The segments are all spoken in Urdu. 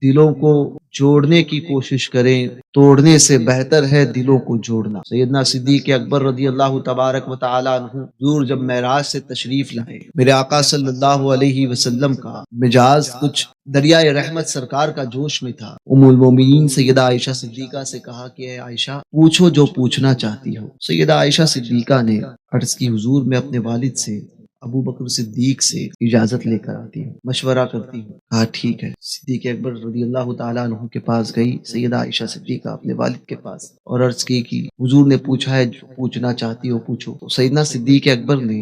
دلوں کو جوڑنے کی کوشش کریں، توڑنے سے بہتر ہے دلوں کو جوڑنا۔ سیدنا صدیق اکبر رضی اللہ تبارک و تعالی عنہ حضور جب معراج سے تشریف لائے، میرے آقا صلی اللہ علیہ وسلم کا مزاج کچھ دریائے رحمت سرکار کا جوش میں تھا۔ ام المومنین سیدہ عائشہ صدیقہ سے کہا کہ اے عائشہ، پوچھو جو پوچھنا چاہتی ہو۔ سیدہ عائشہ صدیقہ نے عرض کی حضور میں اپنے والد سے، ابو بکر صدیق سے اجازت لے کر آتی ہوں، مشورہ کرتی ہوں۔ کہا ٹھیک ہے۔ صدیق اکبر رضی اللہ تعالیٰ عنہ کے پاس گئی سیدہ عائشہ صدیقہ اپنے والد کے پاس، اور عرض کی کہ حضور نے پوچھا ہے جو پوچھنا چاہتی ہو پوچھو۔ تو سیدنا صدیق اکبر نے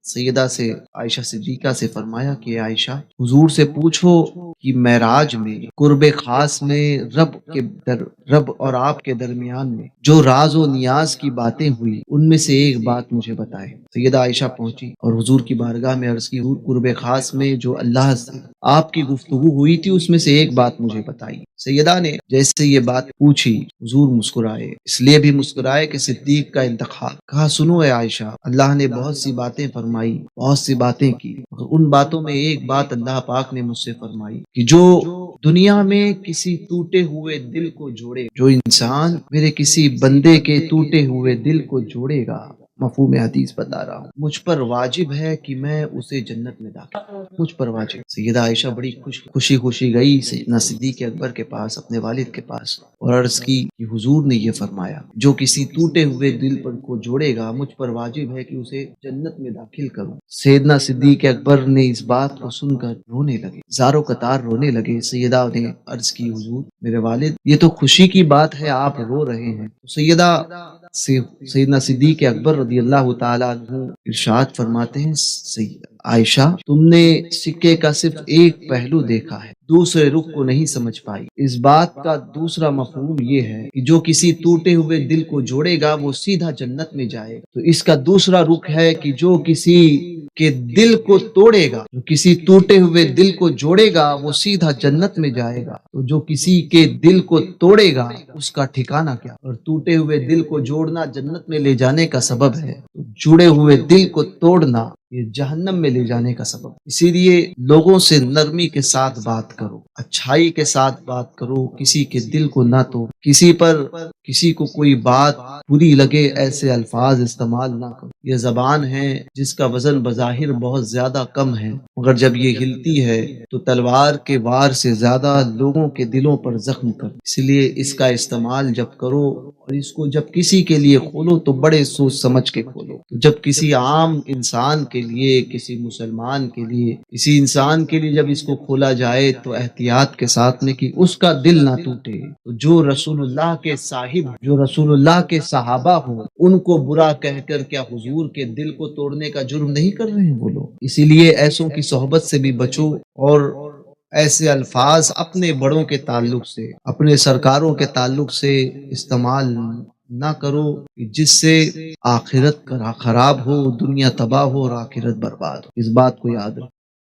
سیدہ سے عائشہ صدیقہ سے فرمایا کہ عائشہ، حضور سے پوچھو کہ معراج میں قرب خاص میں رب اور آپ کے درمیان میں جو راز و نیاز کی باتیں ہوئی ان میں سے ایک بات مجھے بتائے۔ سیدہ عائشہ پہنچی اور حضور کی بارگاہ میں عرض کی، حضور قرب خاص میں جو اللہ سے آپ کی گفتگو ہوئی تھی اس میں سے ایک بات مجھے بتائی۔ سیدہ نے جیسے یہ بات پوچھی حضور مسکرائے، اس لیے بھی مسکرائے کہ صدیق کا انتخاب۔ کہا سنو اے عائشہ، اللہ نے بہت سی باتیں فرمائی، بہت سی باتیں کی، مگر ان باتوں میں ایک بات اللہ پاک نے مجھ سے فرمائی کہ جو دنیا میں کسی ٹوٹے ہوئے دل کو جوڑے، جو انسان میرے کسی بندے کے ٹوٹے ہوئے دل کو جوڑے گا، مفہوم حدیث بتا رہا ہوں، مجھ پر واجب ہے کہ میں اسے جنت میں داخل، مجھ پر واجب۔ سیدہ عائشہ بڑی خوشی گئی سیدنا صدیق اکبر کے پاس، اپنے والد کے پاس، اور عرض کی کہ حضور نے یہ فرمایا جو کسی ٹوٹے ہوئے دل پر کو جوڑے گا مجھ پر واجب ہے کہ اسے جنت میں داخل کروں۔ سیدنا صدیق اکبر نے اس بات کو سن کر رونے لگے، زاروں قطار رونے لگے۔ سیدہ نے عرض کی حضور میرے والد، یہ تو خوشی کی بات ہے، آپ رو رہے ہیں۔ سیدنا صدیق اکبر رضی اللہ تعالیٰ عنہ ارشاد فرماتے ہیں، عائشہ تم نے سکے کا صرف ایک پہلو دیکھا ہے، دوسرے رخ کو نہیں سمجھ پائی۔ اس بات کا دوسرا مفہوم یہ ہے کہ جو کسی ٹوٹے ہوئے دل کو جوڑے گا وہ سیدھا جنت میں جائے گا۔ تو اس کا دوسرا رخ ہے کہ جو کسی کے دل کو توڑے گا، جو کسی ٹوٹے ہوئے دل کو جوڑے گا وہ سیدھا جنت میں جائے گا۔ تو جو کسی کے دل کو توڑے گا اس کا ٹھکانہ کیا؟ اور ٹوٹے ہوئے دل کو جوڑنا جنت میں لے جانے کا سبب ہے، جڑے ہوئے دل کو توڑنا یہ جہنم میں لے جانے کا سبب۔ اسی لیے لوگوں سے نرمی کے ساتھ بات کرو، اچھائی کے ساتھ بات کرو، کسی کے دل کو نہ توڑ، کسی کو کوئی بات بری لگے ایسے الفاظ استعمال نہ کرو۔ یہ زبان ہے جس کا وزن بظاہر بہت زیادہ کم ہے، مگر جب یہ ہلتی ہے تو تلوار کے وار سے زیادہ لوگوں کے دلوں پر زخم کر۔ اس لیے اس کا استعمال جب کرو اور اس کو جب کسی کے لیے کھولو تو بڑے سوچ سمجھ کے کھولو۔ جب کسی عام انسان کے لیے، کسی مسلمان کے لیے، کسی انسان کے لیے جب اس کو کھولا جائے تو احتیاط کے ساتھ میں کہ اس کا دل نہ ٹوٹے۔ جو رسول اللہ کے صاحب، جو رسول اللہ کے صحابہ ہوں، ان کو برا کہہ کر کیا حضور کے دل کو توڑنے کا جرم نہیں کر رہے ہیں وہ لوگ؟ اسی لیے ایسوں کی صحبت سے بھی بچو، اور ایسے الفاظ اپنے بڑوں کے تعلق سے، اپنے سرکاروں کے تعلق سے استعمال نہ کرو جس سے آخرت خراب ہو، دنیا تباہ ہو اور آخرت برباد ہو۔ اس بات کو یاد رکھو۔